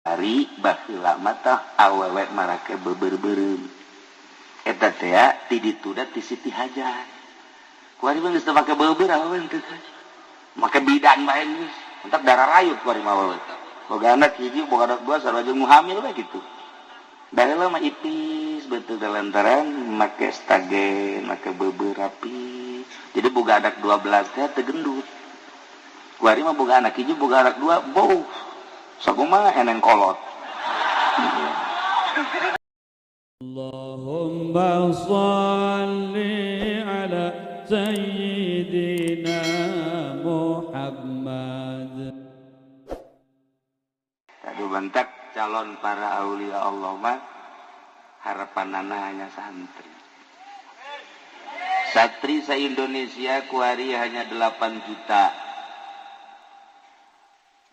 hari baheula mata awewe marake beber-beureum eta teh ti ditu da ti Siti Hajar kuari mah geus teu make beubeur awewe teh make bidan bae geus entak darah rayut kuari mah awewe boga anak hiji boga anak dua sarua jeung hamil we kitu baheula mah ipis beuteul lantaran make stagen make beubeur rapi jadi boga anak 12 teh teu gendut kuari mah boga anak hiji boga anak dua bau sakumaha eneng kolot. Allahumma shalli ala sayyidina Muhammad. Tadi bentak calon para aulia Allah mah harapanana hanya santri. Santri se-Indonesia kuari hanya 8 juta.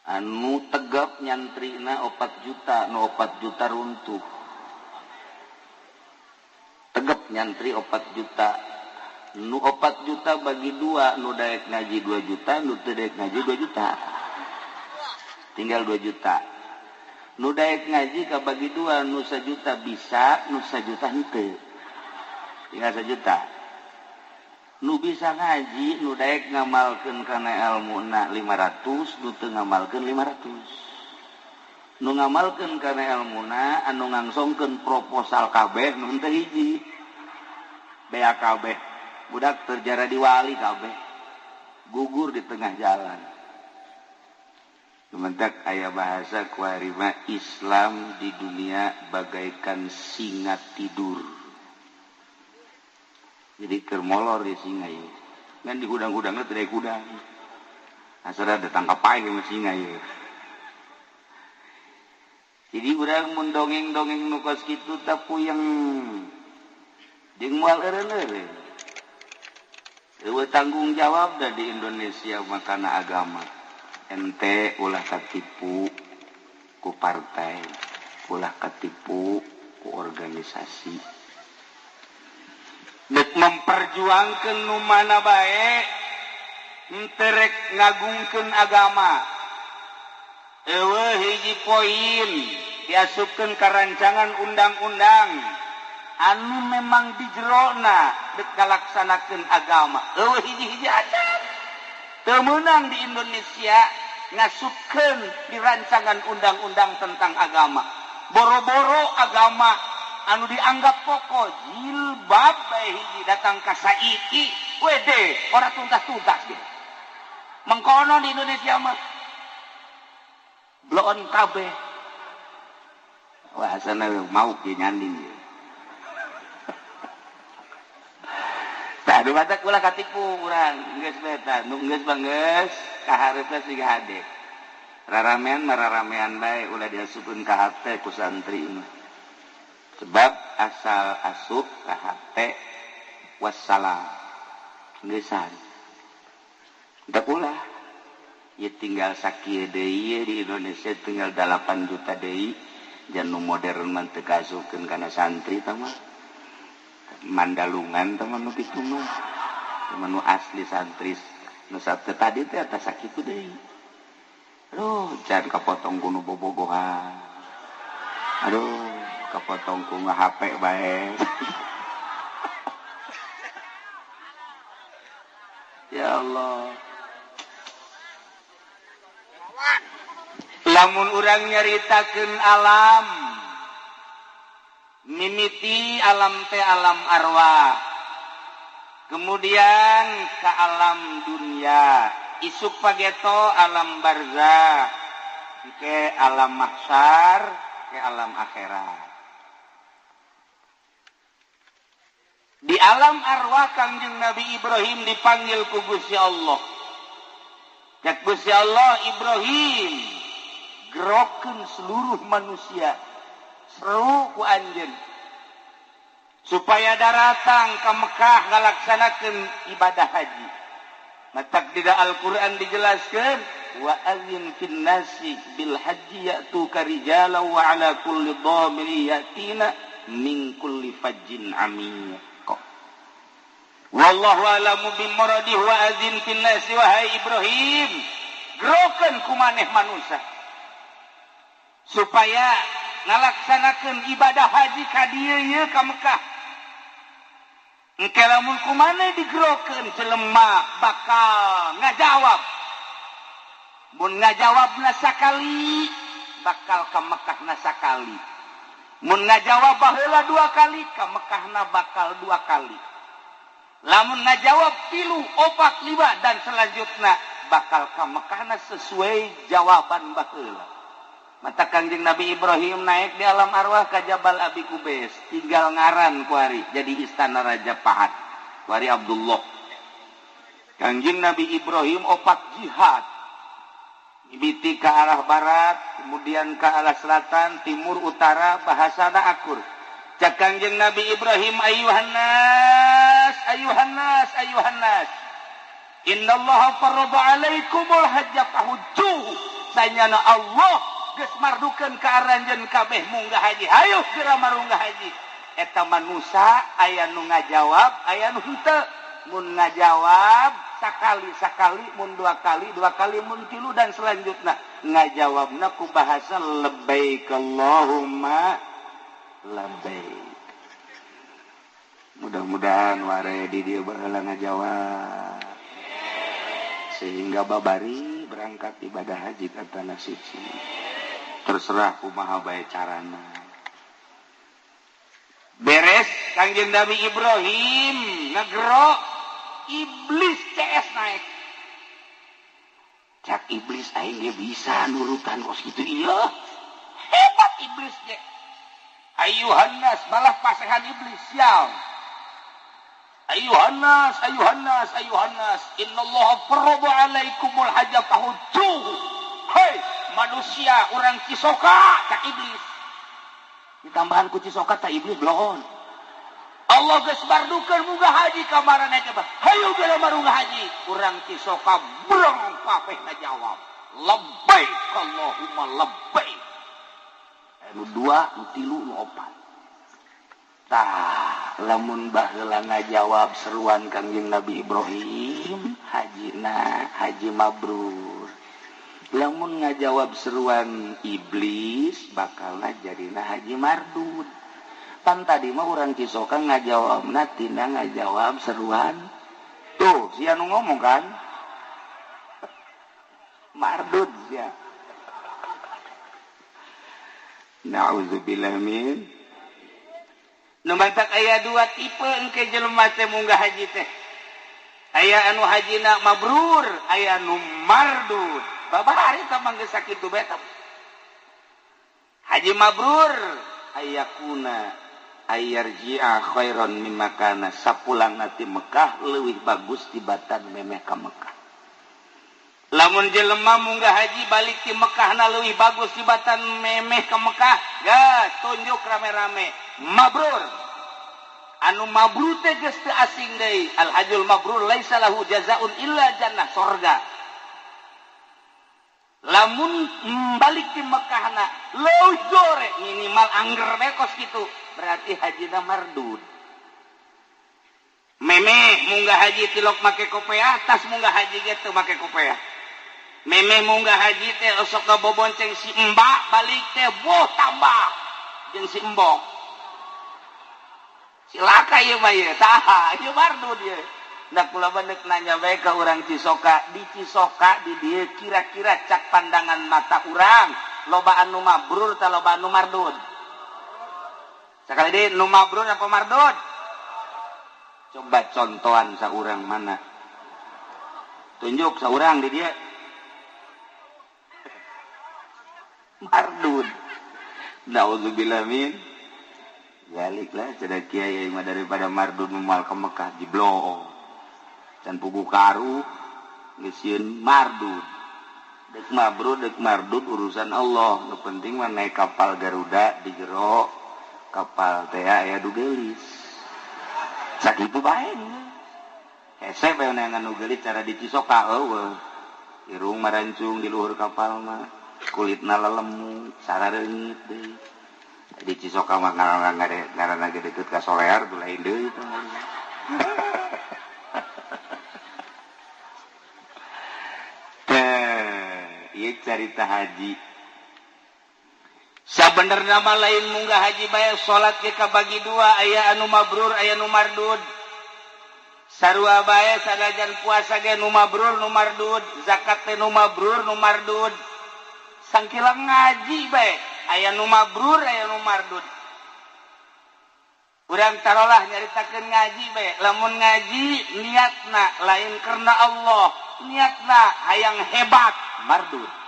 Anu tegap nyantrina 4 juta, nu 4 juta runtuh. Tegap nyantri 4 juta. Nu 4 juta bagi 2, nu daek ngaji 2 juta, nu teu daek ngaji 2 juta. Tinggal 2 juta. Nu daek ngaji kabagi 2, nu 1 juta bisa, nu 1 juta henteu. Tinggal 1 juta. Nu bisa ngaji nu daek ngamalkeun kana ilmuna 500 nu teu ngamalkeun 500 nu ngamalkeun kana ilmuna anu ngangsongkeun proposal kabeh nu teu hiji bea kabeh budak terjara di wali kabeh gugur di tengah jalan sementak aya bahasa kuari mah Islam di dunia bagaikan singa tidur. Jadi kermolor di singa ieu. Ngan di gudang-gudangna teu aya gudang. Asal ada tangkap pae sama singa ieu. Jadi urang mun dongeng-dongeng nu kos kitu teh puyeng. Jeung moal eureun-eureun. Eueuh tanggung jawab da di Indonesia makana agama. Ente ulah katipu ku partai, ulah katipu ku organisasi. Dek memperjuangkeun nu mana bae henteu rek ngagungkeun agama. Eueuh hiji poin diasupkeun ka rancangan undang-undang anu memang di jerona dek ngalaksanakeun agama. Eueuh hiji-hiji acan teu meunang di Indonesia ngasupkeun di rancangan undang-undang tentang agama. Boro-boro agama anu dianggap pokok jilbab bae hiji datang ka saiki wede ora tuntas-tuntas gitu. Mengkono di Indonesia mah bloon kabeh. Wah asana mau ge nyanding ye. Tah adu batak ulah katipu urang geus beta nu geus bangeus kahareupeun siga hade. Raramean mararamean bae ulah diasupkeun ka hate ku santri mah. Sebab asal asup kahate wassalam gesan da pula ya tinggal sakieu deui di Indonesia tinggal 8 juta deui jan nu modern mah teu kasupkeun kana santri tah mah mandalungan tah mah nu kitu mah nu asli santri nu sabtu tadi teh eta sakitu deui aduh jan kapotong ku nu bobogohan aduh kapotong ku HP bae. Ya Allah. Lamun urang nyaritakeun alam mimiti alam teh alam arwah. Kemudian ka alam dunia, isuk pageto alam barzakh, ke alam mahsyar, ke alam akhirat. Di alam arwah Kangjeng Nabi Ibrahim dipanggil ku Gusti Allah. Cek Gusti Allah Ibrahim gerokeun seluruh manusia seru ku anjeun supaya datang ke Mekah ngalaksanakeun ibadah haji. Matak di Al-Qur'an dijelaskeun wa adzin fin nasi bil haji ya'tuka rijalan wa ala kulli dhamiri yatina min kulli fajjin amiyah. Wallahu a'lamu bimuradih wa adzin fin nasi wahai Ibrahim gerokeun ku maneh manusia supaya ngalaksanakeun ibadah haji ka dieu ye ka Mekah. Engke lamun kumaneh digerokeun jelema bakal ngajawab. Mun ngajawabna sakali bakal ka Mekahna sakali. Mun ngajawab baheula 2 kali ka Mekahna bakal 2 kali. Lamun ngajawab 3, 4, 5 dan selanjutnya bakal ka Mekahna sesuai jawaban baheula. Mata Kangjeng Nabi Ibrahim naik di alam arwah ka Jabal Abi Kubais, tinggal ngaran kuari jadi istana Raja Pahat. Kuari Abdullah. Kangjeng Nabi Ibrahim opat jihad. Ibiti ke arah barat, kemudian ke arah selatan, timur, utara, bahasana akur. Cak Kangjeng Nabi Ibrahim, ayuhan nas, ayuhan nas, ayuhan nas. Innallaha farada alaikumul hajja fahujjuhu. Sanyana Allah geus mardukeun ka aranjeun kabeh munggah haji. Hayu geura marunggah haji. Eta manusa aya nu ngajawab, aya nu henteu. Mun ngajawab sakali mun 2 kali mun 3 dan selanjutnya ngajawabna ku bahasa labbaik Allahumma labbaik. Mudah-mudahan ware di dieu baheula ngajawab sehingga babari berangkat ibadah haji ka tanah suci. Terserah kumaha bae carana. Beres Kangjeng Nabi Ibrahim ngegero iblis CS naik. Cak iblis aing dia bisa nurutan kos gitu iya. Hebat iblis ge. Ayuhan nas malah pasehan iblis sial. Ayuhan nas, ayuhan nas, ayuhan nas. Innallaha farada alaikumul hajja fahujjuhu. Hei manusia orang Cisoka cak iblis. Ditambahan ku Cisoka tak iblis belon. Allah geus bardukeun munggah haji kamarana coba. Hayu geura marunggah haji. Urang Cisoka brong kabeh ngajawab. Labbaik Allahumma labbaik. Nu 2, nu 3, nu 4. Tah, lamun baheula ngajawab seruan Kangjeng Nabi Ibrahim, hajina haji mabrur. Lamun ngajawab seruan iblis, bakalna jadina haji mardud. Pan tadi mah orang Cisoka ngajawabna tina ngajawab seruan. Tuh, sia nu ngomong kan? Mardud sia. Nauzubillah min. Nu mantak aya 2 tipe engke jelema teh munggah haji teh. Aya anu hajina mabrur, aya anu mardud. Babari teh mangga sakitu bae teh. Haji mabrur ayakuna ayarji'a khairan mimma kana sapulang nati Mekah leuwih bagus tibatan memeh ka Mekah. Lamun jelema munggah haji balik ti Mekahna leuwih bagus tibatan memeh ka Mekah, ya tunjuk rame-rame mabrur. Anu mabrur teh geus teu asing deui. Al hajjul mabrur laisa lahu jazaun illa jannah surga. Lamun balik ti Mekahna leuwih jore minimal angger bekos kitu. Berarti hajina mardud. Memeh munggah haji tilok make kopiah, tas munggah haji ge teu make kopiah. Memeh munggah haji teh osok kabobonceng si mbak balik teh boh tambah jeung si embok. Silaka ieu mah ieu, saha ieu mardud ieu. Da kula beundeuk nanya bae ka urang Cisoka, di Cisoka di dieu kira-kira cak pandangan mata urang, loba anu mabrur tah loba anu mardud. Sekali deh, nu mabrur apa mardud? Coba contohan saurang mana? Tunjuk saurang di dia. Mardud. Nauzubillah min. Baliklah cedak kiai mah daripada mardud memal ke Mekah jiblo. Dan pugu karu geusieun mardud. Dek mabrur, dek mardud urusan Allah. Nu penting mah naik kapal Garuda di jero kapal teh aya dugelis. Sakitu bae. Hese bae neangan dugelis cara di Cisoka eueuh. Irung marancung di luhur kapal mah kulitna lelemu, sarareungit deui. Di Cisoka mah ngaranna ge deukeut ka Solear tuh lain deui itu. Teh, ieu carita haji. bener nama lain munggah haji bae salat ge kabagi dua aya anu mabrur aya nu mardud sarua bae sanajan puasa ge nu mabrur nu mardud zakat teh nu mabrur nu mardud sangkila ngaji bae aya nu mabrur aya nu mardud urang tarolah nyaritakeun ngaji bae lamun ngaji niatna lain karena Allah niatna hayang hebat mardud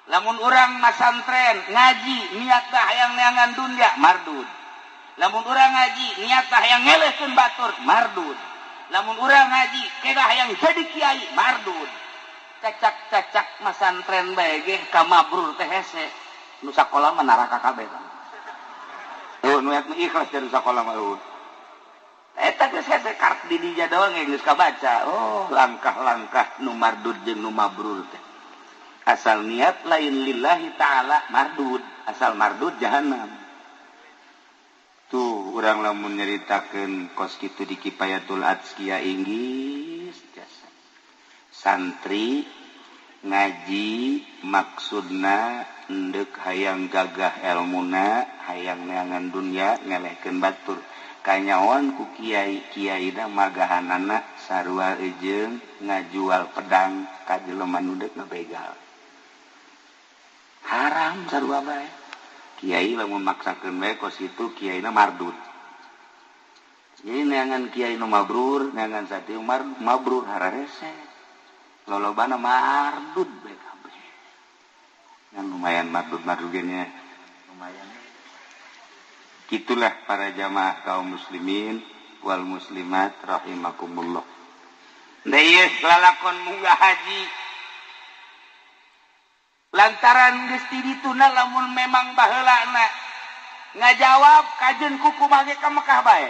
lamun urang masantren ngaji niatna hayang neangan dunya mardud lamun urang ngaji niatna hayang ngelehkeun batur mardud lamun urang ngaji kedah hayang jadi kiai mardud cacak-cacak masantren bae ge ka mabrur teh hese nu sakola mah neraka kabeh tuh nu ikhlas dari sakola mah eta geus hese karep di dinya doang geus kabaca oh langkah-langkah nu mardud jeung nu mabrur teh asal niat lain lillahi ta'ala mardud asal mardud jahanam tuh urang lamun nyaritakeun kos kitu di Kifayatul Adzkiya inggis jasa santri ngaji maksudna endek hayang gagah elmuna hayang neangan dunya ngelehkeun batur kanyawan ku kiai-kiaina magahanana sarua ejeung ngajual pedang ka jelema nu deuk ngabegal haram sarua bae kiai lamun maksakeun bae kos itu kiaina mardud jadi neangan kiai nu mabrur neangan satiu mabrur hararese lolobana mardud bae kabeh ngan lumayan mardud ge nya lumayan gitulah para jamaah kaum muslimin wal muslimat rahimakumullah deui lalakon munggah haji lantaran geus ti dituna lamun memang baheulana ngajawab kajeun kuku mage ka Mekah bae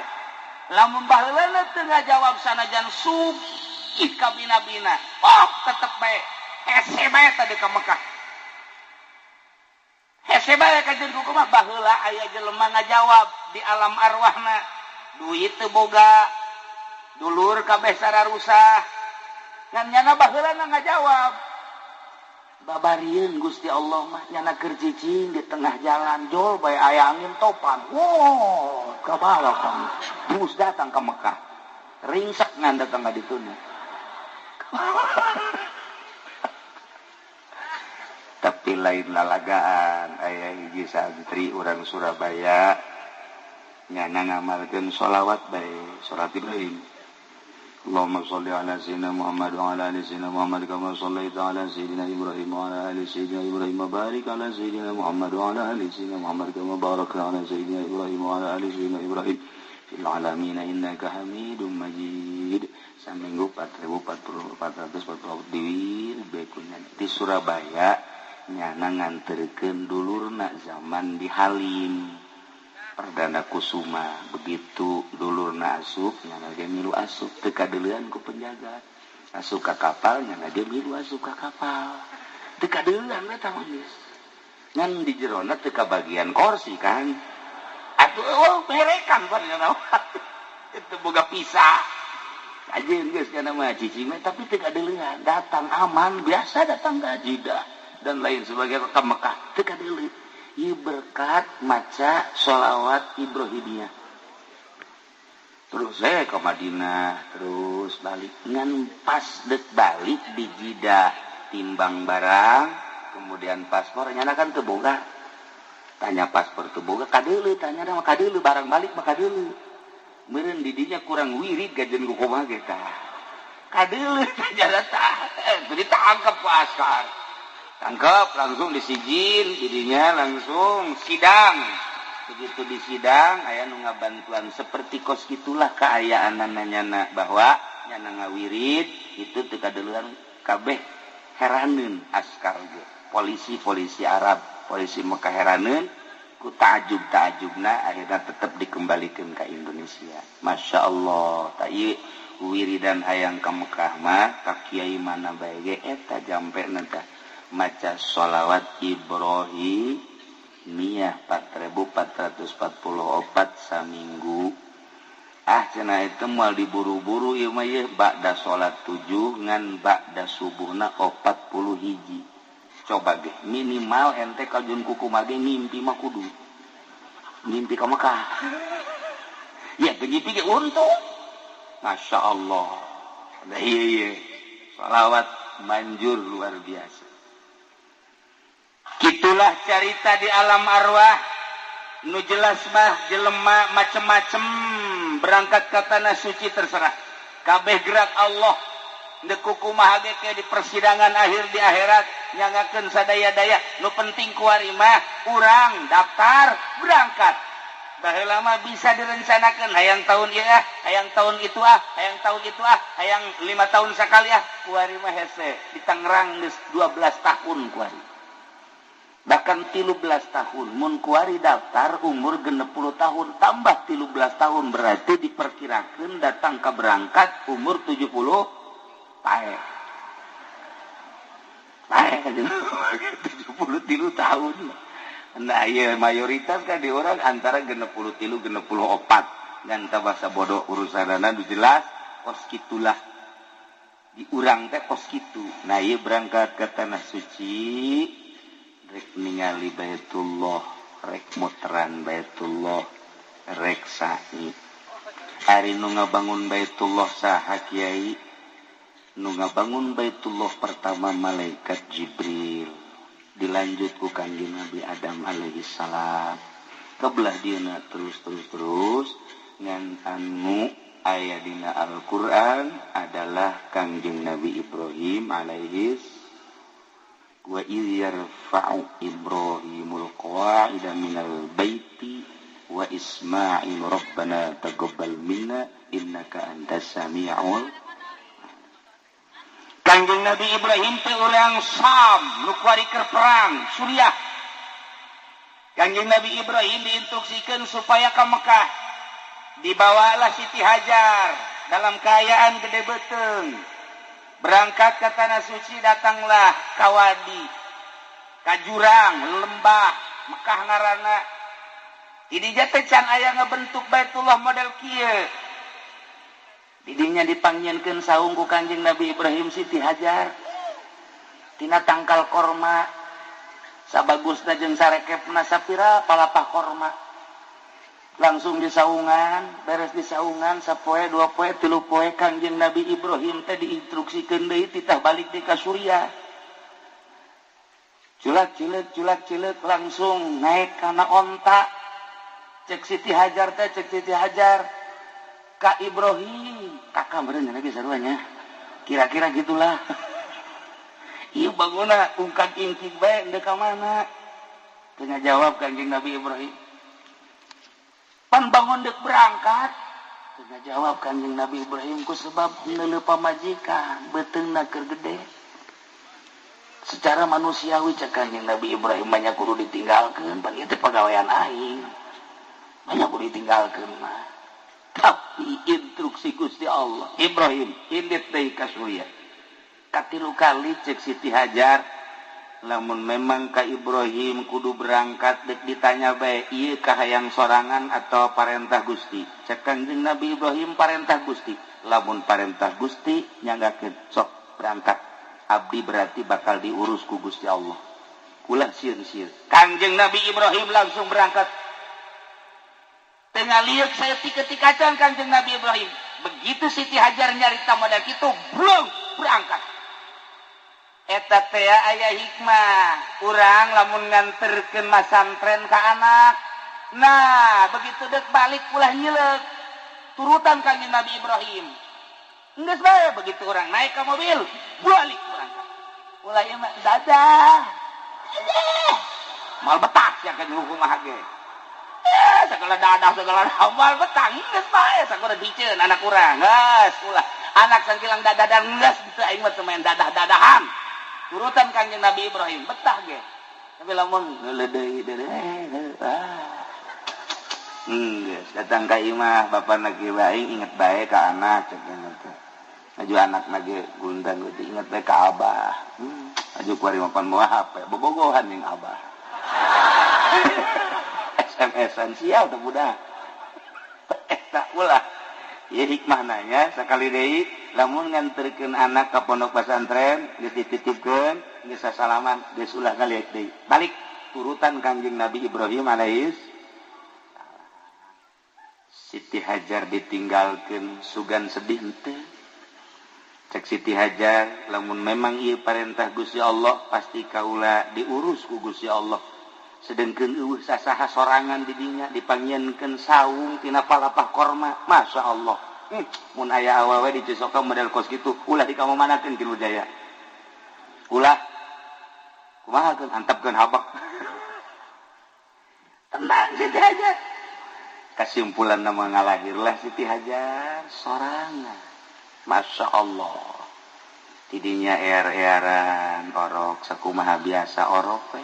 lamun baheulana teu ngajawab sanajan sugih ka bina-bina oh tetep bae hese bae tadi ka Mekah hese bae kajeun kuku mah baheula aya jelema ngajawab di alam arwahna duit teu boga dulur kabeh sararusah ngan nyana baheulana ngajawab babarieun Gusti Allah mah nyana keur cicing di tengah jalan jol bae aya angin topan wow kabalak bus datang ke Mekah ringsek ngan datang ka dituna tapi lain lalagaan aya hiji santri urang Surabaya nyana ngamalkeun sholawat bae salat Ibrahim Allahumma sholli ala sayyidina Muhammad wa ala ali sayyidina Muhammad kama shallaita ala sayyidina Ibrahim wa ala ali sayyidina Ibrahim wa barik ala sayyidina Muhammad wa ala ali sayyidina Muhammad kama barakta ala sayyidina Ibrahim wa ala ali sayyidina Ibrahim fil alamin innaka Hamidum Majid saminggu 4440 di Surabaya nyana nganterkeun dulurna zaman di Halim Perdana Kusuma begitu dulurna asup nyana dia milu asup teu kadeulean ku penjaga asup ka kapal nyana dia milu asup ka kapal teu kadeulean eta mah geus ngan di jerona teu kabagian kursi kan atuh oh merekan pan nyana itu boga pisah ajeun geus nyana mah cicing tapi teu kadeulean datang aman biasa datang ka Jeddah dan lain sebagainya ke Mekah teu kadeuleun ieu berkat maca sholawat Ibrahimiyah terus saya ke Madinah terus balik ngan pas dek balik di Jeddah timbang barang kemudian paspor nyana kan teu boga tanya paspor teu boga kadeuleu tanya mah kadeuleu barang balik mah kadeuleu meureun di dinya kurang wirid gajeun ku kumaha ge tah kadeuleu tanya tah teu ditangkep ku askar tangkap langsung disijin jadinya langsung sidang begitu di sidang aya nu ngabantuan seperti kos gitulah kaayaanna nyana bahwa nyana ngawirid itu teu kadeulean kabeh heraneun askar ge polisi Arab polisi Mekah heraneun ku taajub-taajubna akhirna tetep dikembalikeun ka Indonesia masyaallah ta ieu wiridan hayang ka Mekah mah ka kiai mana bae ge eta jampena tah maca sholawat Ibrahim Miyah 4444 saminggu cenah itu moal diburu-buru ieu mah ye ba'da salat 7 ngan ba'da subuhna 40 hiji coba ge minimal ente kajun kuku mage ngimpi mah kudu ngimpi ka Mekah ya ngimpi ge untung Masya Allah iya salawat manjur luar biasa gitulah cerita di alam arwah nu jelas mah jelema macem-macem berangkat ke tanah suci terserah kabeh gerak Allah deku kumaha ge ke di persidangan akhir di akhirat nyangakeun sadaya-daya nu penting kuari mah urang daftar berangkat baheula mah bisa direncanakeun hayang tahun ieu hayang tahun itu hayang tahun itu hayang 5 tahun sakali kuari mah hese di Tangerang geus 12 tahun kuari bahkan 13 tahun mun kuari daftar umur 60 tahun tambah 13 tahun berarti diperkirakan datang ke berangkat umur 70 pae 73 tahun nah iya mayoritas kan di orang antara 63 64 dan tabasa bodoh urusanana jelas kos kitulah di urang teh kos kitu nah iya berangkat ke tanah suci rek ningali Baitullah rek muteran Baitullah rek sa'i hari nu ngabangun Baitullah saha kiai nu ngabangun Baitullah pertama malaikat Jibril dilanjut ku kanjeng Nabi Adam alaihi salam kebelah dieuna terus ngan anu aya dina Al-Qur'an adalah kanjeng Nabi Ibrahim alaihi wa idh yarfa'u Ibrahimul qawa'ida minal baiti wa Ismail rabbana taqabbal minna innaka antas sami'ul kanjeng Nabi Ibrahim teh urang Sam nu kuari keur perang Suriah kanjeng Nabi Ibrahim diinstruksikeun supaya ka Mekah dibawalah Siti Hajar dalam keadaan gede beteung berangkat ke tanah suci datanglah ka wadi ka jurang lembah Mekah ngaranna didinya teh can aya ngabentuk Baitullah model kieu didinya dipanggieunkeun saung ku kanjeng Nabi Ibrahim Siti Hajar tina tangkal korma sabagusna jeung sarekepna sapira palapah korma langsung disaungan beres disaungan sapoe 2 poe 3 poe kanjeng Nabi Ibrahim teh diinstruksikeun deui titah balik di ka Suriah culak-culek langsung naik kana onta cek Siti Hajar teh cek Siti Hajar ka Ibrahim kakak meureun lagi saruanya kira-kira gitulah ieu banguna ungkak ingkik bae endeu ka mana teu ngajawab kanjeng Nabi Ibrahim pan bangun dek berangkat tengah jawab kanjeng Nabi Ibrahim ku sebab neuleuh pamajikan beteungna keur gede secara manusiawi cek kanjeng Nabi Ibrahim banyak kudu ditinggalkeun pan ieu teh pagawean aing banyak kudu ditinggalkeun mah tapi instruksi Gusti Allah Ibrahim indit deui ka Suriah katilu kali cek Siti Hajar lamun memang ka Ibrahim kudu berangkat dek ditanya bae ieu kahayang sorangan atau parentah Gusti cek kanjeng Nabi Ibrahim parentah Gusti lamun parentah Gusti nyanggakeun sok berangkat abdi berarti bakal diurus ku Gusti Allah ulah sieun-sieun kanjeng Nabi Ibrahim langsung berangkat tengah liuk saya tikacan kanjeng Nabi Ibrahim begitu Siti Hajar nyarita modal kitu belum berangkat eta teh aya hikmah urang lamun nganterkeun masantren ka anak nah begitu dek balik ulah nyileuk turutan kanjeng Nabi Ibrahim geus bae begitu urang naik ka mobil balik urang ulah ieu mah dadah mal betak ya ka hukum mah ge segala dadah segala mal betang geus bae sakuda diceun anak urang geus ulah anak sangkilang dadah dan geus teu aing mah teu main dadah-dadahan turutan kanjeng Nabi Ibrahim betah ge tapi lamun leudeuy geus datang ka imah bapana kieu bae inget bae ka anak cenah teh aju anakna ge gundang geuti inget bae ka abah aju kuari mapan moal HP bobogohan jeung abah SMS-an sial teh budak eta ulah ieu hikmah nanya sakali deui lamun nganterkeun anak ka pondok pesantren geus dititipkeun geus salaman geus ulah ngaliek deui balik urutan Kangjeng Nabi Ibrahim alaihis Siti Hajar ditinggalkeun sugan sedih henteu cek Siti Hajar lamun memang ieu parentah Gusti Allah pasti kaula diurus ku Gusti Allah sedengkeun eueuh sasaha sorangan di dinya dipangieunkeun saung tina palapah korma masya Allah mun aya awewe di Cisoka model kos kitu ulah di kamanakeun Kilu Jaya ulah kumaha keun antepkeun habak tenang Siti Hajar kesimpulan nama ngalahirlah Siti Hajar sorangan masya Allah tidinya earan orok sakumaha biasa orok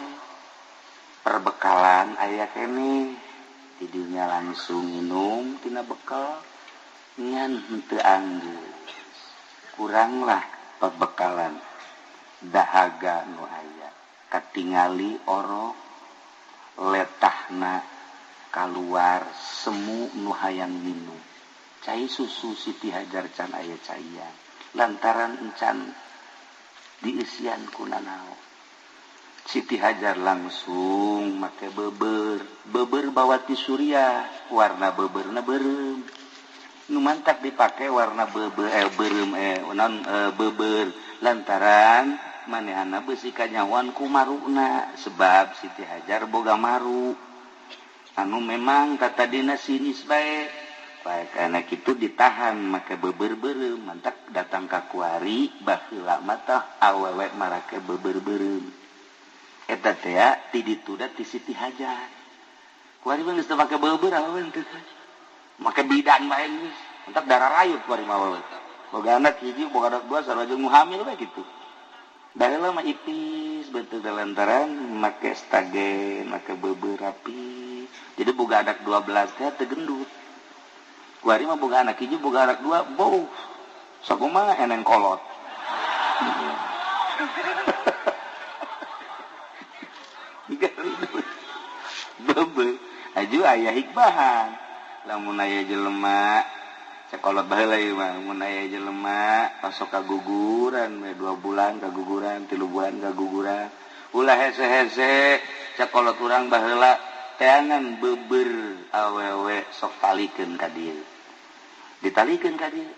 perbekalan aya kene tidinya langsung minum tina bekal ngan henteu anggeus kuranglah perbekalan dahaga nu aya katingali orok letahna kaluar semu nu hayang minum cai susu Siti Hajar can aya caian lantaran encan diisian ku nanaon Siti Hajar langsung make beber bawa ti surya warna beberna beureum nu mantap dipake warna beureum beber lantaran manehna beusi kanyawan ku maruna sebab Siti Hajar boga maru anu memang kata dina sinis bae karena kitu ditahan make beber beureum mantap datang ka kuari baheula mata awewe marake beber beureum eta teh ti ditu da ti Siti Hajar kuari mah geus teu make beber awewe teh make bidan bae geus mantap darah rayut kuari mah awewe boga anak hiji boga anak dua sarua jeung hamil bae kitu baheula mah ipis betul lantaran make stagen make beber rapi jadi boga anak 12 teh teu gendut kuari mah boga anak hiji boga anak dua bau sakumaha eneng kolot bebe aju aya hikmahan lamun aya jelema sakolot baheula ieu mah mun aya jelema masuk kaguguran 2 bulan kaguguran 3 bulan kaguguran ulah hese-hese sakolot urang baheula teangan beber awewe sok talikeun ka dieu ditalikeun ka dieu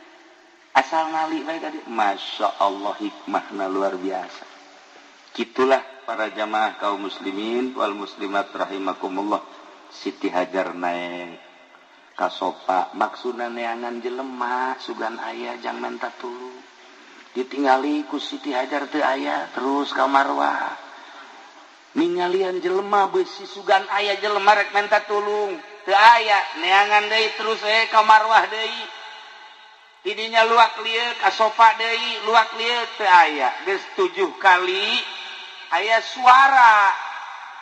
asal ngali bae ka dieu masyaallah hikmahna luar biasa kitulah para jamaah kaum muslimin wal muslimat rahimakumullah Siti Hajar naik kasopa maksudna neangan jelema sugan aya jang menta tulung ditingali ku Siti Hajar teu aya terus ka Marwah ningalian jelema beusi sugan aya jelema rek menta tulung teu aya neangan deui terus ka Marwah deui tidinya luak lieu kasopa deui luak lieu teu aya geus 7 kali aya suara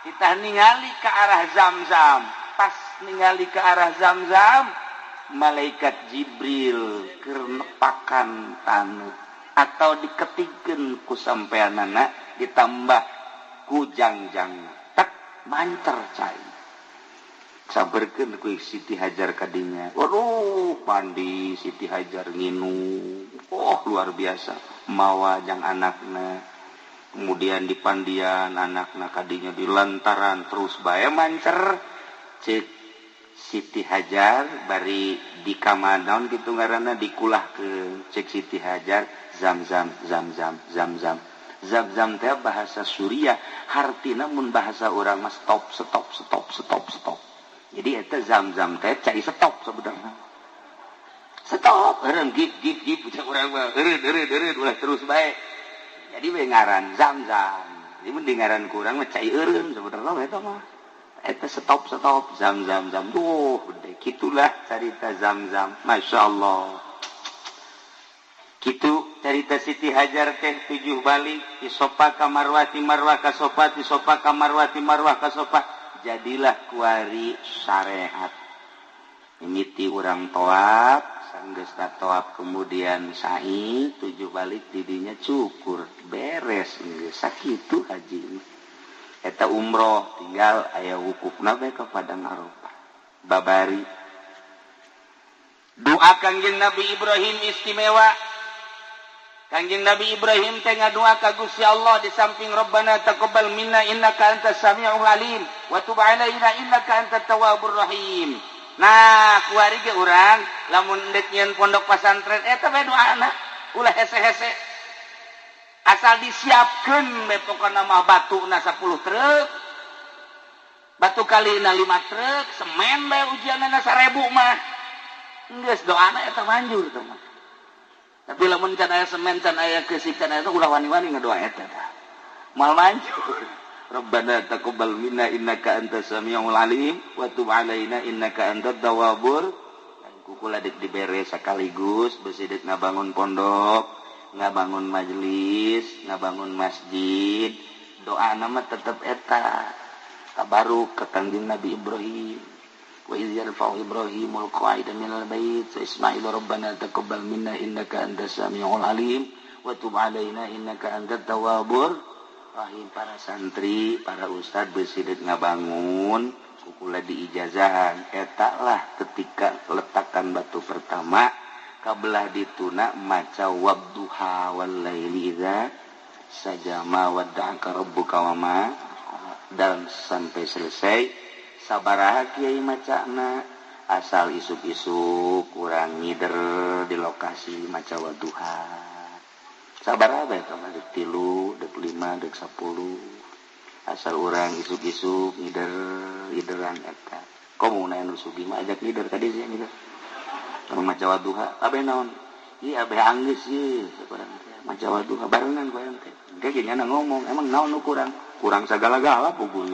kita ningali ke arah Zamzam pas ningali ke arah Zamzam malaikat Jibril keur nepakan tanu atau diketikeun ku sampeanana ditambah ku jangjang tak mancer cai saberkeun ku Siti Hajar kadinya waduh mandi Siti Hajar nginum luar biasa mawa jang anakna kemudian di pandian anakna kadinya di lantaran terus bae mancer cek Siti Hajar bari di kamanaon kitu ngaranna dikulah ke cek Siti Hajar Zamzam teh bahasa Suriah hartina mun bahasa urang mah stop jadi eta Zamzam teh cai stop sebenarnya stop eureun gip cek urang mah eureun ulah terus bae jadi we ngaran Zamzam jadi mun ngaran kurang mah cai eureun sebenarnya eta mah eta stop Zamzam duh gede kitulah carita Zamzam masyaallah kitu carita Siti Hajar teh 7 balik ti sopa ka Marwah ti Marwah ka sopa ti sopa ka Marwah ti Marwah ka sopa jadilah kuari syariat mimiti urang toab sanggeus tawaf kemudian sa'i 7 balik didinya cukur beres geus sakitu haji eta umroh tinggal aya wukufna bae ka Padang Arafah babari doa Kangjeng Nabi Ibrahim istimewa Kanjeng Nabi Ibrahim teh ngadua ka Gusti Allah di samping Rabbana taqabbal minna innaka antas samiul alim wa tub alaina innaka antat tawwabur rahim. Nah, kuari ge urang lamun dek nyeun pondok pesantren eta bae doana ulah hese-hese. Asal disiapkeun bae pokona mah batuna 10 truk. Batu kalina 5 truk, semen bae ujianna 1000 mah. Geus doana eta manjur teh mah. Tapi lamun can aya semen can aya keusik can aya ulah wani-wani ngadoa eta tah. Mal manjur. Rabbana taqabbal minna innaka antas samiul alim wa tub alaina innaka antat tawwabur. Kukula dik dibere sakaligus beusi dik ngabangun pondok, ngabangun majelis, ngabangun masjid. Doana mah tetep eta. Tabaruk ka Kanjeng Nabi Ibrahim. Wa idh yarfa'u Ibrahimul qa'ida minal bait wa Ismailu rabbana taqabbal minna innaka antas samiul alim wa tub alaina innaka antat tawwabur rahim. Para santri, para ustad beusideuk ngabangun kukula diijazahan eta lah ketika letakan batu pertama kabelah dituna maca wadduha wal laili idza sajama wadda'aka rabbuka wa ma dan sampai selesai sabaraha kiai macana asal isuk-isuk kurang ngider di lokasi maca wadduha sabaraha bae kana dek 3 dek 5 dek 10 asal urang isuk-isuk ngideran eta komuna anu sugi mah ajak ngider tadi sih ngider maca wadduha abe naon ieu abe anggeus ieu sabarang maca wadduha barengan ku ente engke ge nyana ngomong emang naon nu kurang sagala-gala puguh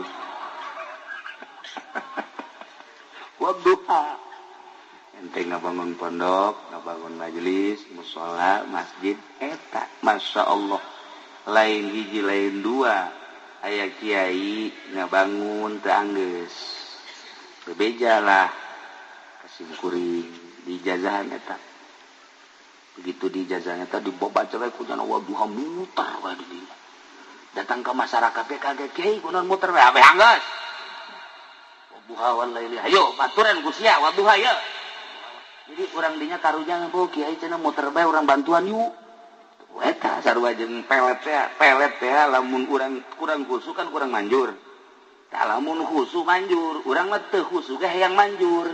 wadduha ente ngabangun pondok ngabangun majelis mushola masjid eta masya Allah lain hiji lain dua aya kiai ngabangun teu anggeus bebejalah kasimkuring diijazahan eta begitu diijazahan eta dibaca we ku jana wadduha mutar we di dieu datang ke masyarakat teh kaget kiai kunaon muter we abe anggeus wadduha wal laili hayo baturan ku sia wadduha ye jadi urang dinya karunya po kiai cenah muter bae urang bantuan yuk eta sarua jeung pelet teh lamun urang khusu kan kurang manjur tah lamun khusu manjur urang mah teu khusu ge hayang manjur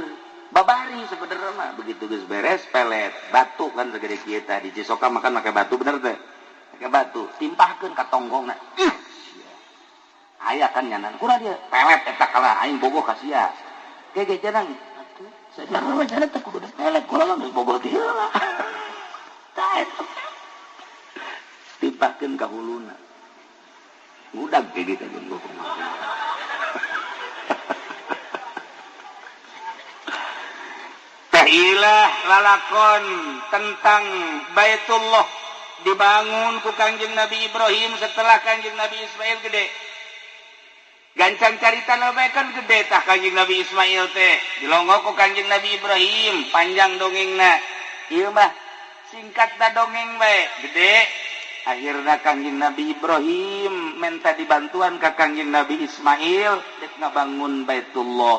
babari sebenarnya mah begitu geus beres pelet batu kan segede kieu tah di Cisoka makan make batu bener teh make batu timpahkeun ka tonggongna aya kan nyanan kumaha dia pelet eta kalah aing bogoh ka sia ge jangan sejarah mah jangan teh kudu pelet kumaha geus bogoh teh heula tah eta timpahkeun ka huluna ngudag ge gitu jeung bogoh ilah lalakon tentang Baitullah dibangun ku Kanjeng Nabi Ibrahim setelah Kanjeng Nabi Ismail gede. Gancang caritana bae kan gede tah Kanjeng Nabi Ismail teh. Dilongok ku Kanjeng Nabi Ibrahim panjang dongengna. Ieu mah singkatna dongeng bae gede. Akhirna Kanjeng Nabi Ibrahim minta dibantuan ka Kanjeng Nabi Ismail dek ngabangun Baitullah.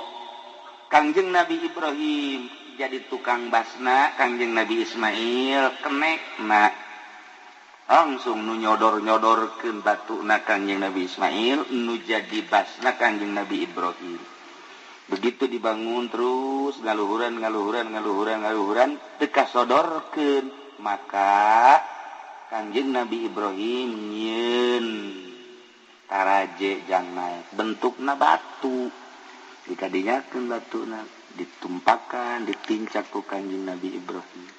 Kanjeng Nabi Ibrahim jadi tukang basna Kanjeng Nabi Ismail kenekna langsung nu nyodor-nyodorkeun batuna Kanjeng Nabi Ismail nu jadi basna Kanjeng Nabi Ibrahim. Begitu dibangun terus ngaluhuran teu kasodorkeun maka Kanjeng Nabi Ibrahim nyieun taraje jang naik bentukna batu dikadinyakeun batuna ditumpakan ditincak ku Kanjeng Nabi Ibrahim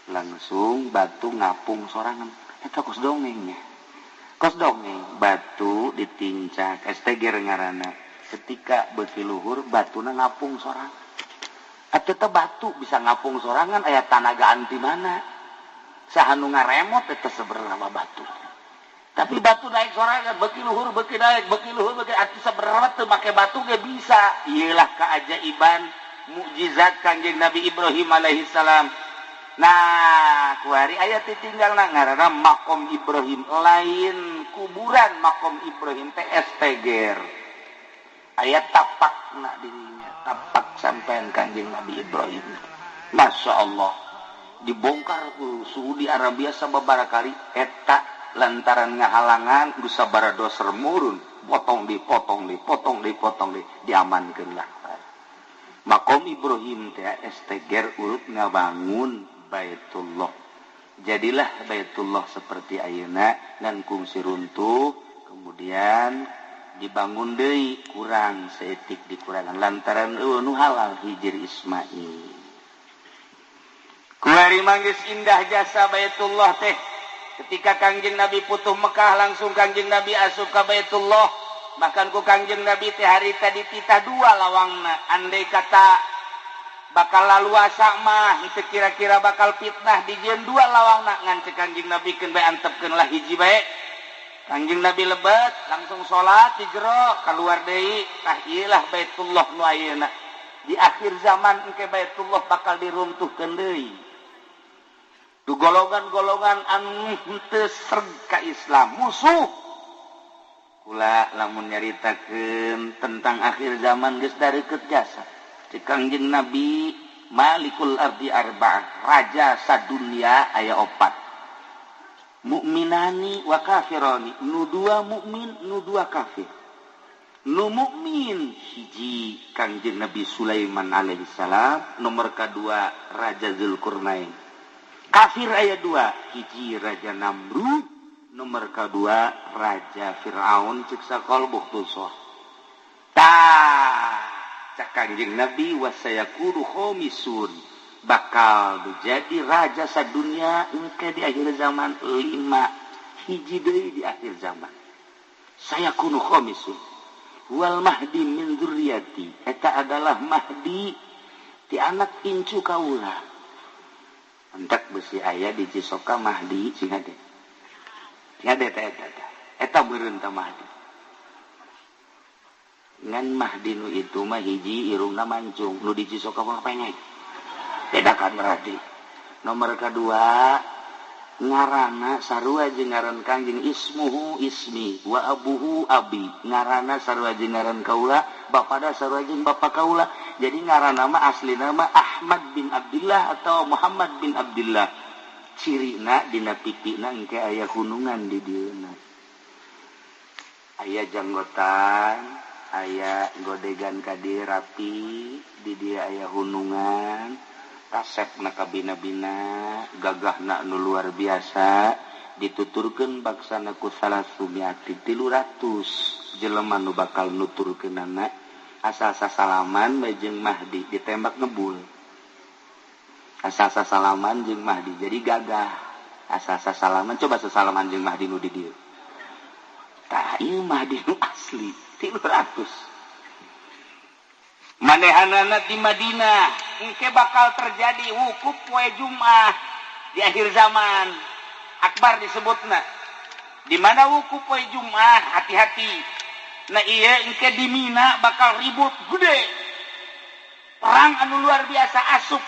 langsung batu ngapung sorangan eta kos dongengnya kos dongeng batu ditincak esteger ngaranna ketika beuki luhur batuna ngapung sorangan atuh teh batu bisa ngapung sorangan aya tanagaan di mana saha nu ngaremot eta sabaraha batu tapi batu naik sorangan beuki luhur beuki naik beuki luhur beuki atuh sabaraha teu make batu ge bisa ieulah keajaiban mukjizat Kanjeng Nabi Ibrahim alaihi salam. Nah, kuari ayat ditinggalna ngaranna makom Ibrahim lain kuburan makom Ibrahim teh esteger. Ayat tapakna dirinya, tapak sampean Kanjeng Nabi Ibrahim. Masya Allah. dibongkar Saudi Arabia sababaraha kali eta lantaran ngahalangan geus sabaraha doser murun potong dipotong diamankeun lah. Makom Ibrahim teh esteger urut ngabangun Baitullah. Jadilah Baitullah seperti ayeuna ngan kungsi runtuh, kemudian dibangun deui kurang seetik dikurangan lantaran nu halal hijir Ismail. Kuari manggis indah jasa Baitullah teh. Ketika Kangjeng Nabi putuh Mekah langsung Kangjeng Nabi asup ka Baitullah. Bahkan ku Kangjeng Nabi teh hari tadi titah dua lawangna. Andai kata bakal laluasa mah itu kira-kira bakal fitnah dijieun dua lawangna ngan cek Kangjeng Nabi keun bae antepkeun lah hiji bae. Kangjeng Nabi lebet langsung salat di jero keluar deui tah ieu lah Baitullah nu ayeuna. Di akhir zaman engke Baitullah bakal diruntuhkeun deui. Tu golongan-golongan anu teu sreg ka Islam musuh. Kula lamun nyaritakeun tentang akhir zaman geus dareukeut jasa. Cek Kangjeng Nabi Malikul Ardi Arba'ah, raja sadunya aya 4. Mukminani wa kafirani, nu dua mukmin, nu dua kafir. Nu mukmin hiji Kangjeng Nabi Sulaiman alaihi salam, nomor kedua Raja Zulkarnain. Kafir aya 2, hiji Raja Namrud, nomor kedua Raja Fir'aun cek sakal buhtusoh. Cak Kangjeng Nabi wasayakulu khomisun, bakal menjadi raja sadunya engke di akhir zaman 5, hiji deui di akhir zaman. Sayakunu khomisun wal mahdi min dzurriyyati, eta adalah mahdi ti anak incu kaula. Hendak besi aya di Cisoka mahdi sing hade. Ngade eta beureun tah mahdi. Ngan mahdi nu itu mah hiji irungna mancung, nu di Cisoka mah pengek. Bedakan berarti. Nomor kedua ngaranna sarua jeung ngaran Kangjeng ismuhu ismi wa abuhu abi. Ngaranna sarua jeung ngaran kaula, bapada sarua jeung bapa kaula. Jadi ngaranna mah aslina mah Ahmad bin Abdullah atau Muhammad bin Abdullah. Cirina dina pipina engke aya hunungan di dieuna. Aya janggotan, aya godegan kadi rapi, di dia aya hunungan, kasepna kabina-bina, gagahna nu luar biasa, dituturkeun baksana ku salasumiati 300 jelema nu bakal nuturkeunana. Asal sasalaman bae jeung Mahdi ditembak ngebul. Asal sasalaman jeung Mahdi jadi gagah. Asal sasalaman coba sasalaman jeung Mahdi nu di dieu. Tah ieu Mahdi nu asli 300. Manehanana di Madinah engke bakal terjadi wukuf poe Jumat di akhir zaman. Akbar disebutna. Di mana wukuf poe Jumat? Hati-hati. Nah iya engke di Mina bakal ribut gede. Perang anu luar biasa asup.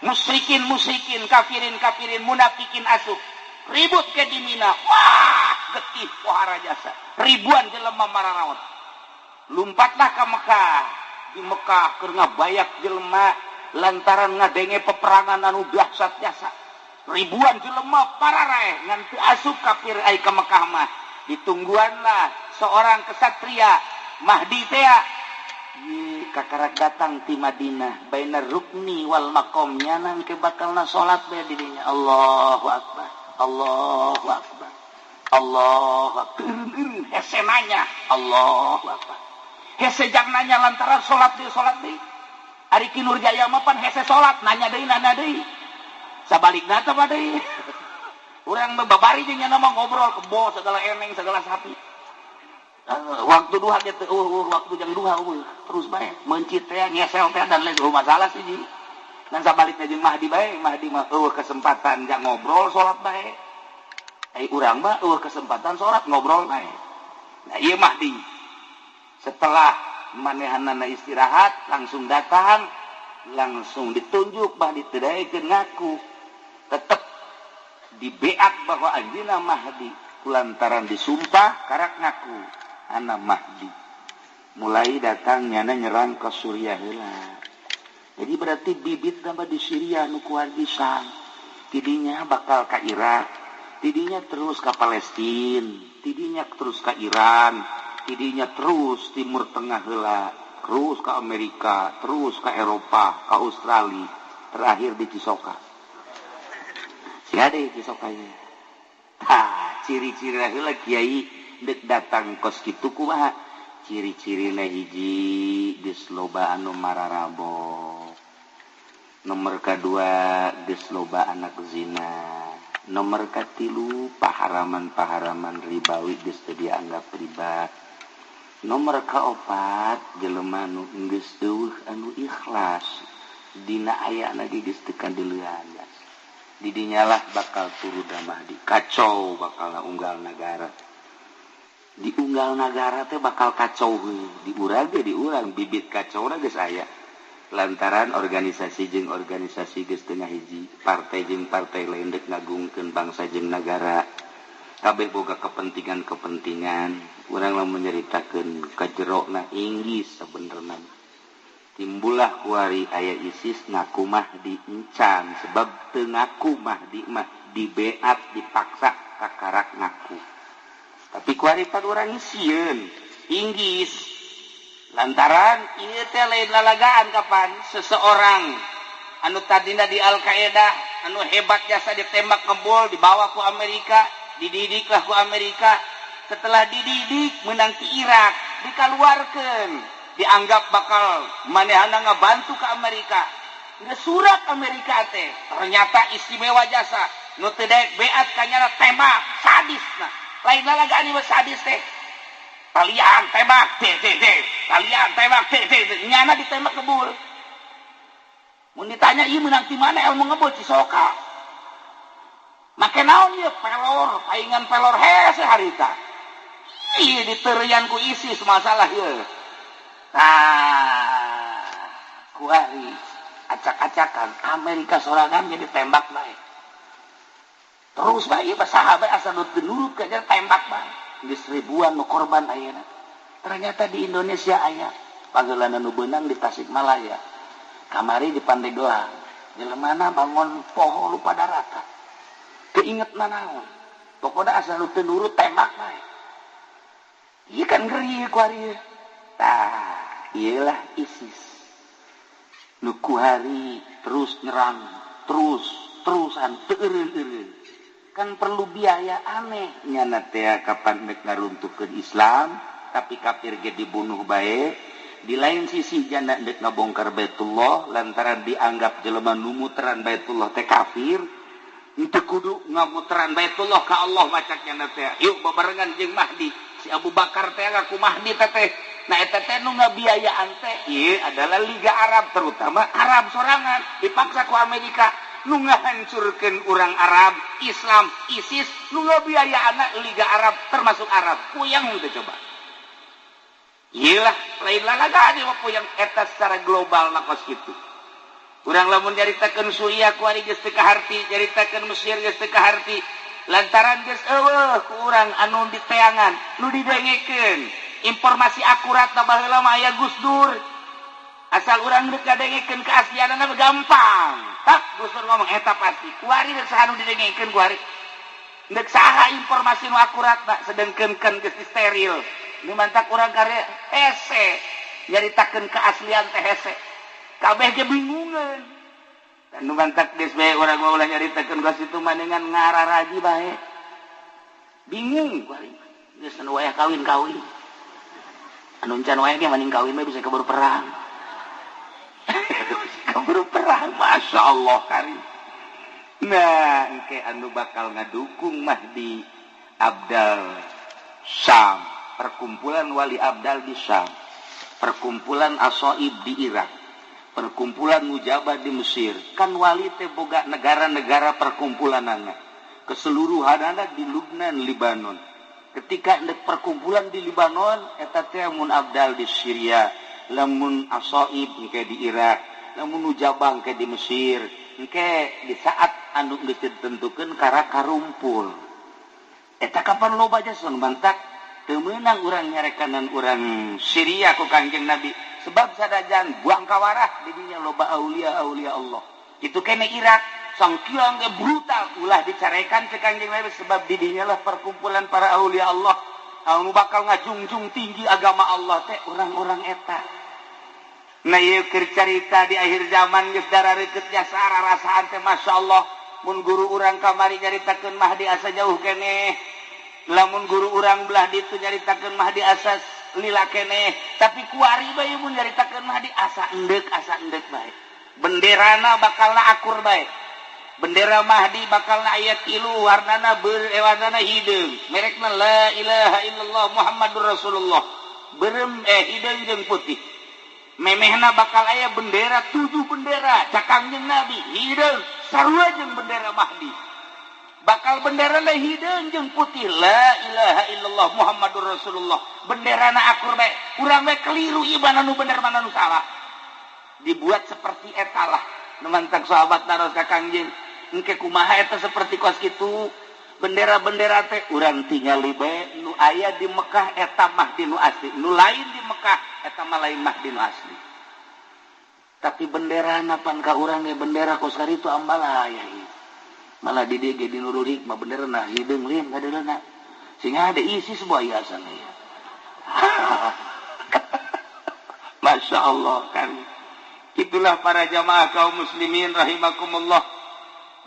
Musyrikin, kafirin, munafikin asup. Ribut ke di Mina. Wah, getih pohara jasa. Ribuan jelema mararaot. Lumpatlah ke Mekah. Di Mekah keur ngabayak jelema lantaran ngadenge peperangan anu dahsyat jasa. Ribuan jelema pararae ngan teu asup kafir ai ka Mekah mah. Ditungguanlah seorang kesatria Mahdi teh kakarak datang ti Madinah bainar rukni wal maqam nyanang ke bakalna salat bae di dinya. Allahu akbar, Allahu akbar, Allahu akbar. Hese nanya Allahu akbar, hese jang nanya lantaran salat deui. Ari Ki Nurjaya mah pan hese salat nanya deui sabalikna teh deui. Urang babari jeung nya mah ngobrol kebo segala eneng segala sapi. Waktu duha gitu, waktu jam duha terus bae mencit teh ngesel teh dan lain masalah sih. Dan sabalikna jeung Mahdi bae, Mahdi mah kesempatan jang ngobrol salat bae. Urang mah kesempatan salat ngobrol bae. Nah ieu Mahdi. Setelah manehanana istirahat langsung datang, langsung ditunjuk Mahdi teu daekeun ngaku. Tetep dibeat bahwa anjeunna Mahdi kulantaran disumpah karak ngaku ana Mahdi. Mulai datang nyana nyerang ke Suriah heula. Jadi berarti bibit nama di Syria nu kuat pisan. tidinya bakal ke Irak, tidinya terus ke Palestina, tidinya terus ke Iran, tidinya terus Timur Tengah heula, terus ke Amerika, terus ke Eropa, ke Australia, terakhir di Cisoka. Siapa Cisoka ya? Ciri-ciri heula kiai dek datang kos kitu kumaha? Ciri-cirina hiji geus loba anu mararabok. Nomor kedua geus loba anak zina. Nomor katilu paharaman-paharaman ribawi geus teu dianggap riba. Nomor kaopat jelema nu geus eueuh anu ikhlas dina ayana geus teu kandeulean. Didinyalah bakal turu damah di kacau bakal unggal negara. Di unggal negara teh bakal kacau di urang ge di urang bibit kacau na geus aya. Lantaran organisasi jeung organisasi geus teu ngahiji, partai jeung partai lain dek ngagungkeun bangsa jeung negara. Kabeh boga kepentingan-kepentingan. Urang lamun nyaritakeun kajerona inggis sabenerna. Timbullah kuari aya ISIS ngaku Mahdi encan sebab teu ngaku Mahdi mah dibeat dipaksa kakarak ngaku. Tapi kuari pan urang sieun inggis. Lantaran ieu teh lain lalagaan kapan seseorang anu tadina di Al-Qaeda anu hebat jasa ditembak ngebol dibawa ku Amerika, dididiklah ku Amerika. Setelah dididik menang ti Irak, dikaluarkeun, dianggap bakal manehana ngabantu ke Amerika. Nge surat Amerika teh ternyata istimewa jasa nu teu daek beat kanyana tembak sadisna. Lain lalagaan ieu sadis teh. Kalian tembak, kalian tembak, nyana ditembak ngebul. Mun ditanya ieu menang ti mana ilmu ngebul Cisoka. Make naon ieu pelor, paingan pelor hese harita. Ieu diteurian ku ISIS masalah ieu. Nah, kuari acak-acakan Amerika sorangan jadi tembak bae. Terus bae ieu sahabat asa nu teu nurut ka tembak bae. Geus ribuan nu korban ayeuna. Ternyata di Indonesia aya pangeulan nu beunang di Tasikmalaya. Kamari di Pandeglang. Jelemana bangun poho lupa darata. Teu ingetna naon. Pokona asal nu teu nurut tembak bae. Ieu kan ngeri ku ari ieu. Tah, ieulah ISIS. Nu kuari terus nyerang, terusan teu eureun-eureun. Kan perlu biaya aneh nyana teh kapan nek ngaruntukeun Islam tapi kafir ge dibunuh bae. Di lain sisi jana nek ngabongkar Baitullah lantaran dianggap jelema nu muteran Baitullah teh kafir. Henteu kudu ngamuteran Baitullah ka Allah macak nyana teh. Yuk babarengan jeung Mahdi. Si Abu Bakar teh ngaku Mahdi teh. Nah eta teh nu ngabiayaan teh ieu adalah Liga Arab terutama Arab sorangan dipaksa ku Amerika. Nu ngahancurkeun urang Arab, Islam, ISIS, nu ngabiayaana Liga Arab termasuk Arab. Puyang henteu coba. Iyalah lain lalagaan ieu puyang eta secara global na kos kitu. Urang lamun nyaritakeun Suriah ku ari geus teu kaharti, nyaritakeun Mesir geus teu kaharti. Lantaran geus eueuh ku urang anu diteangan, nu didengekeun. Informasi akurat na baheula mah aya Gus Dur. Asal urang rek ngadengekeun keaslianna gampang. Tak Gus Dur ngomong eta pasti. Kuari rek saha nu didengekeun kuari. Deuk saha informasi nu akurat nak sedengkeun geus steril. Nu mantak urang karya hese nyaritakeun keaslian teh hese. Kabeh ge bingungeun. Dan nu mantak geus bae urang ulah nyaritakeun geus itu manengan ngararaji bae. Bingung kuari. Geus anu wayah kawin-kawin. Anu encan wae ge maning kawin mah bisa keburu perang. Keburu perang, Masya Allah karim. Nah, engke anu bakal ngadukung Mahdi Abdal Syam, perkumpulan Wali Abdal di Syam, perkumpulan Asoib di Irak, perkumpulan Mujabah di Mesir. Kan wali teh boga negara-negara perkumpulanana. Keseluruhanana di Lubnan, Libanon. Ketika ada perkumpulan di Libanon, eta teh mun Abdal di Syria, lamun Asoib engke di Irak, lamun Mujabah engke di Mesir, engke di saat anu geus ditentukeun kara karumpul. Eta kapan loba jasa mantak teu meunang urang nyarekanan urang Syria ku Kangjeng Nabi sebab sadajan buang kawarah di dinya loba aulia-aulia Allah. Itu kene Irak sangkiang ge brutal ulah dicarekan ke Kangjeng Nabi sebab didinya lah perkumpulan para aulia Allah anu bakal ngajungjung tinggi agama Allah teh orang-orang eta. Nah ieu keur carita di akhir zaman geus darareukeut jasa rasaan teh masyaallah mun guru urang kamari nyaritakeun Mahdi asa jauh keneh. Lamun guru urang belah ditu nyaritakeun Mahdi asa lila keneh, tapi kuari bae mun nyaritakeun Mahdi asa endek bae. Benderana bakalna akur bae. Bendera Mahdi bakalna aya 3 warnana warnana hideung. Merekna la ilaha illallah Muhammadur Rasulullah. Berem hideung jeung putih. Memehna bakal aya bendera 7 bendera Kangjeng Nabi hideung sarua jeung bendera Mahdi. Bakal benderana hideung jeung putih la ilaha illallah Muhammadur Rasulullah. Benderana akur bae. Urang bae keliru ieu mana nu bener mana nu salah. Dibuat seperti eta lah. Nu mantang sahabat naros ka Kangjeng. Engke kumaha eta seperti kos kitu. Bendera-bendera teh urang tingali bae nu aya di Mekah eta Mahdi nu asli. Nu lain di Mekah eta mah lain Mahdi nu asli. Tapi benderana pan ka urang ge bendera kos karitu ambal aya ieu. Malah di dieu ge di Nurul Hikmah benderana hideung lin ngadeulana. Sehingga ada isi sebuah hiasan ya. Masya Allah kan. Itulah para jamaah kaum muslimin rahimakumullah.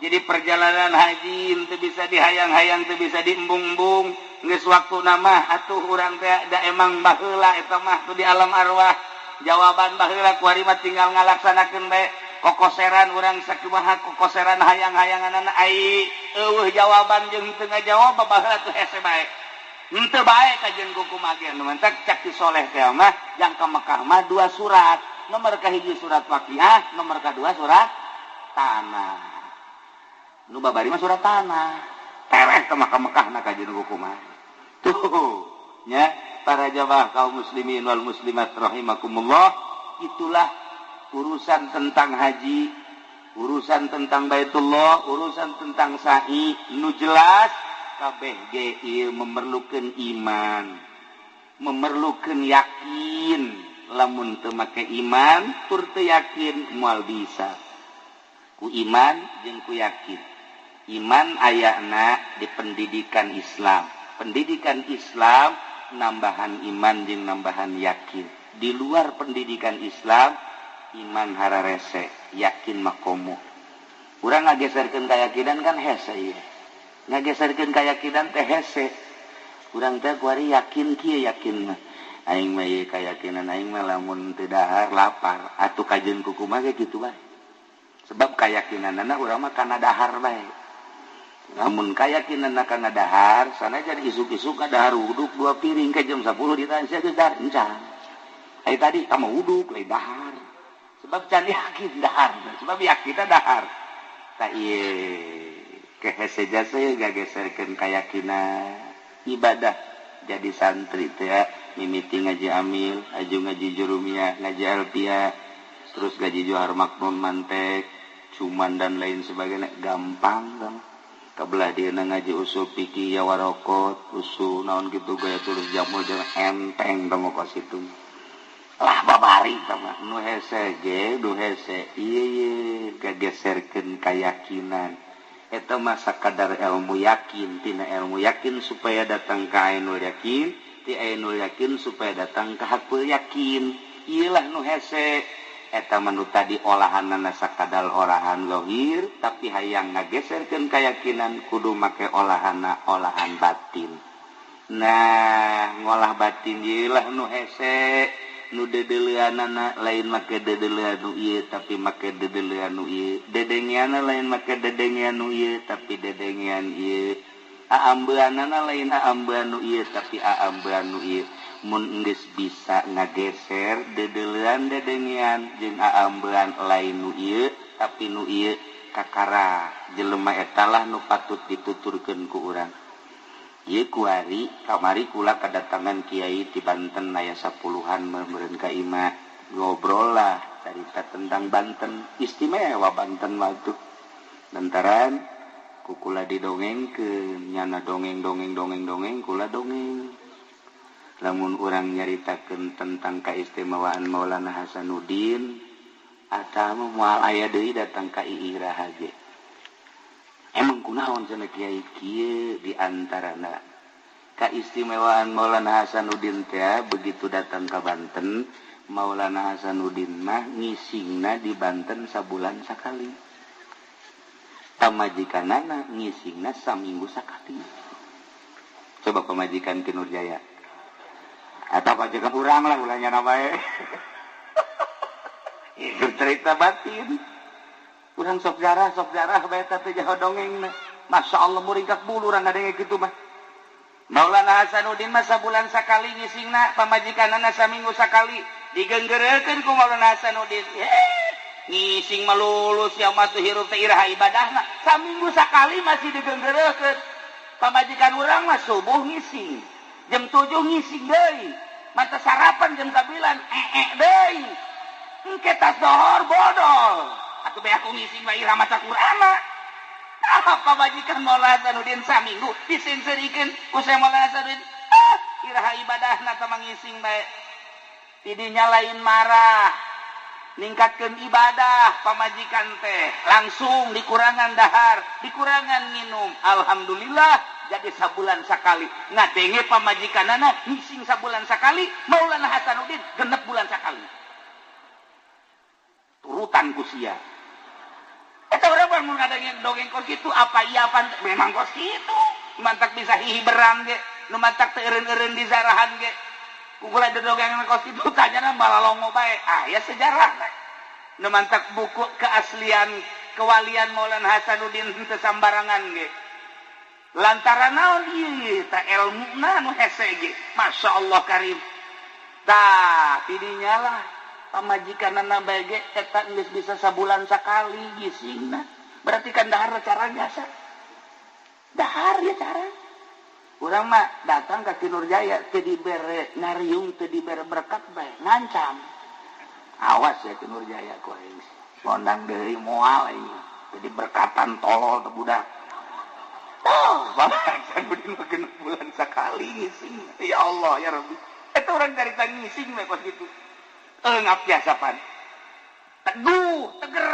Jadi perjalanan haji teu bisa dihayang-hayang, teu bisa diembung-embung. Geus waktu nama atuh urang teh da emang baheula eta mah tu di alam arwah. Jawaban baheula kuari mah tinggal ngalaksanakeun bae. Kokoseran urang sakumaha kokoseran hayang-hayanganna ai eueuh jawaban jeung teu ngajawab baheula tu hese bae. Henteu bae kajeun kumaha ge nu mentak cak ti soleh teh mah yang ka Mekah mah 2 surat. Nomor kahiji surat Waqiah, nomor kedua surat Tanah. Nu babari mah surat Tanah. Tereh teh mah ka Mekahna kajeun kumaha. Tuh nya para jamaah kaum muslimin wal muslimat rahimakumullah, itulah urusan tentang haji, urusan tentang Baitullah, urusan tentang sa'i nu jelas kabeh ge ieu memerlukeun iman, memerlukeun yakin. Lamun teu make iman tur teu yakin moal bisa. Ku iman jeung ku yakin. Iman ayana di pendidikan Islam. Pendidikan Islam nambahan iman jeung nambahan yakin. Di luar pendidikan Islam iman hararese, yakin makomo. Urang ngageserkeun kayakinan kan hese ieu. Ngageserkeun kayakinan teh hese. Urang teh kuari yakin kieu yakin mah. Aing mah ieu kayakinan aing mah lamun teu dahar lapar, atuh kajeun kumaha ge kitu bae. Sebab keyakinanna urang mah kana dahar bae. Lamun keyakinanna kana dahar, sanajan isuk-isuk ka dahar uduk 2 piring ke jam 10 ditanya geus dahar encan. Ai tadi ka mah uduk lain dahar. Sebab can yakin dahar, sebab yakinna dahar. Tah ieu kehese jasa gageserkeun keyakinan ibadah jadi santri teh ya. Mimiti ngaji amil, aju ngaji jurumiyah, ngaji alpiyah, terus ngaji johar maknun mantek, cuman dan lain sebagainya gampang kan. Kabelah dia ngaji usul fikih ya warokot, usul naon gitu gaya tulis jamul jeung enteng tong kos itu. Lah babari tama nu hese ge, nu hese ieu gageserkeun kayakinan. Eta mah sakadar ilmu yakin, tina ilmu yakin supaya datang ka ainul yakin. Ti ainul yakin supaya datang ke hakul yakin. Iyalah nu hese eta manu tadi olahanna sakadal olahan lohir tapi hayang ngageserkeun keyakinan kudu make olahanna olahan batin. Nah ngolah batin iyalah nu hese nu dedeleuanana lain make dedeleuan nu ieu tapi make dedeleuan nu ieu. Dedengianna lain make dedengian nu ieu tapi dedengian ieu. Aambeanana lain aambean nu ieu tapi aambean nu ieu. Mun geus bisa ngageser dedeleuan dedengian jeung aambean lain nu ieu tapi nu ieu kakara jelema eta lah nu patut dituturkeun ku urang. Ieu kuari kamari kula kedatangan kiai ti Banten aya 10-an meureun ka imah ngobrol lah cerita tentang Banten. Istimewa Banten mah tuh. Lantaran kukula didongengkeun nyana dongeng kula dongeng. Lamun urang nyaritakeun tentang keistimewaan Maulana Hasanuddin, eta mah moal aya deui datang ka Iirah ge. emang kunaon cenah kiai kieu di antarana keistimewaan Maulana Hasanuddin teh begitu datang ke Banten Maulana Hasanuddin mah ngisingna di Banten sabulan sakali pamajikanana ngisingna saminggu sakali coba pamajikan ke Nurjaya atau pajakan urang lah ulahnya namanya itu cerita batin urang sok jarah bae teh jaho dongengna Masya Allah muringkak bulu urang ngadenge kitu mah Maulana Hasanuddin mah sabulan sakali ngisingna pamajikanana saminggu sakali digenggerekeun ku Maulana Hasanuddin ngising malulus ya mah teu hirup teh iraha ibadahna saminggu sakali masih digenggerekeun pamajikan urang mah subuh ngising jam 7 ngising deui mata sarapan jam 9 deui engke tas dohor bodol atuh bae aku ngising bae iraha maca Qur'ana apa majikan Maulana Hasanuddin saminggu disenserikeun ku Syekh Maulana Hasanuddin iraha ibadahna teh mangising bae tidinya lain marah ningkatkeun ibadah pamajikan teh langsung dikurangan dahar dikurangan minum alhamdulillah jadi sabulan sakali ngadenge pamajikanana ngising sabulan sakali Maulana Hasanuddin genep bulan sakali turutan ku sia eta urang mah mun ngadenge dongeng kos kitu apa iya apa memang kos kitu mantak bisa hiberan ge nu mantak teu eureun-eureun di zarahan ge kukulah dongeng kos kitu tanyana balalongo bae aya sejarahna nu mantak buku keaslian kewalian Maulana Hasanuddin teu sambarangan ge lantaran naon ieu tah ilmuna nu hese ge masyaallah karim tah tidinya lah pamajikanana bae ge eta geus bisa sabulan sakali gisingna berarti kan dahar cara biasa dahar ya cara urang mah datang ka Nurjaya teu dibere ngariung teu dibere berkat bae ngancam awas ya Nurjaya ku aing mondang deui moal aing jadi berkatan tolol teh budak Bapak Hasanuddin mah genep bulan sakali ngising ya Allah ya Rabbi eta urang carita ngising we kos kitu ngap biasa pan teguh teger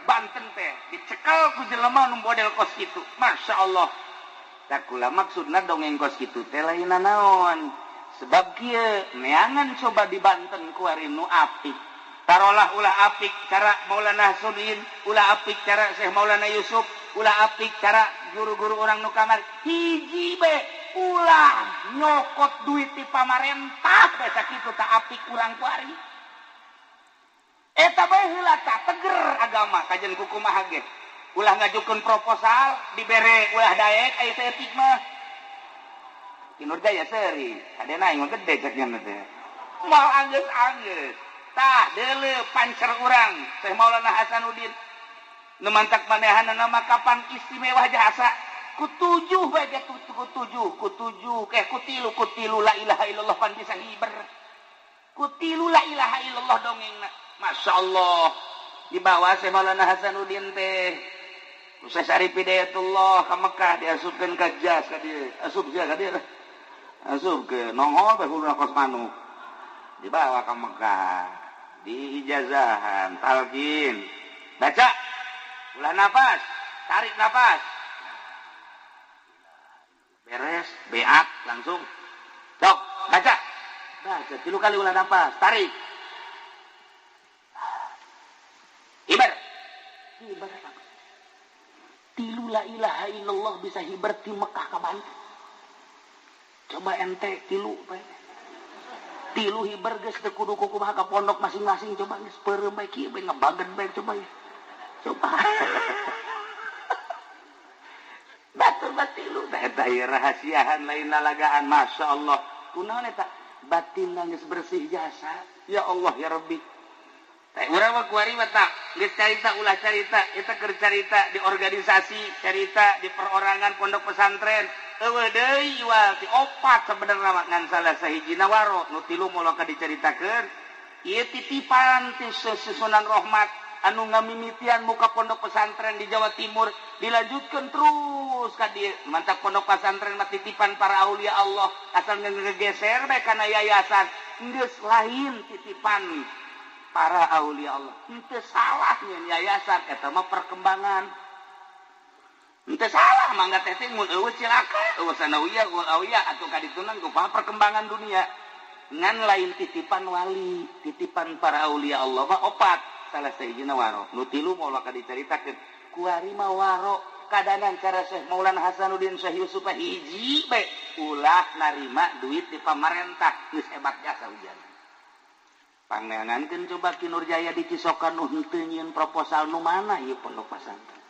Banten teh dicekal ku jelema nu model kos kitu Masya Allah tak kula maksudna dongeng kos kitu teh lain naon sebab kieu neangan coba di Banten ku ari nu apik tarolah ulah apik cara Maulana Hasanuddin ulah apik cara Syekh Maulana Yusuf ulah apik cara guru-guru orang nu kamar hiji be ulah nyokot duit ti pamarentah basa kitu tah apik urang ku ari eta bae heula tah teger agama kajen ku kumaha ge ulah ngajukeun proposal dibere ulah daek aya teh etik mah Nurjaya seuri kadena aing gede cek nya teh moal anggeus tah deuleu pancer urang Syekh Maulana Hasanuddin nu mantak manehanna nama kapan istimewa jasa ku 7 bae ge ku 7 ku 3 la ilaha illallah pan bisa hiber ku 3 la ilaha illallah dongengna Masya Allah dibawa Syekh Maulana Hasanuddin teh Syekh Syarif Hidayatullah ka Mekah diasupkeun ka jas ka dieu asup jas ka dieu asup ke nongol bae huluna kos manuk dibawa ka Mekah di ijazahan talqin baca ulah nafas tarik nafas beres beat langsung sok baca 3 kali ulah nafas tarik hibar 3 la ilaha illallah bisa hibar di Mekah ka Banten coba ente 3 bae 3 hibar geus teu kudu kumaha ka pondok masing-masing coba geus peureum bae kieu bae ngabagen bae coba ya coba batur batilu eta rahasiahan lain nalagaan Masya Allah kunaon eta batin geus bersih jasa ya Allah ya Rabbi teh urang mah kuari mah tak geus carita ulah carita eta keur carita di organisasi carita di perorangan pondok pesantren eueuh deui wal ti 4 sabenerna mah ngan salah sahijina waro nu 3 moal ka dicaritakeun ieu titipan ti Sunan Rahmat anu ngamimitian muka pondok pesantren di Jawa Timur dilanjutkan terus ka dieu mantap pondok pesantren mah titipan para aulia Allah asal ngegeser bae kana yayasan geus lain titipan para aulia Allah henteu salah nyeun yayasan eta mah perkembangan Ente salah mangga teh mun eueuh cilaka eueuh sanawiya atuh kaditunan ku perkembangan dunia ngan lain titipan wali titipan para aulia Allah mah opat salah sahijina waro nu tilu moal dicaritakeun kuari mah waro kadanan cara Syekh Maulana Hasanuddin Syekh Yusuf hiji bae ulah narima duit di pamarentah geus hebat jasa ujian pangangankeun coba Ki Nurjaya di Cisokan nu henteu nyieun proposal nu mana ieu pondok pesantren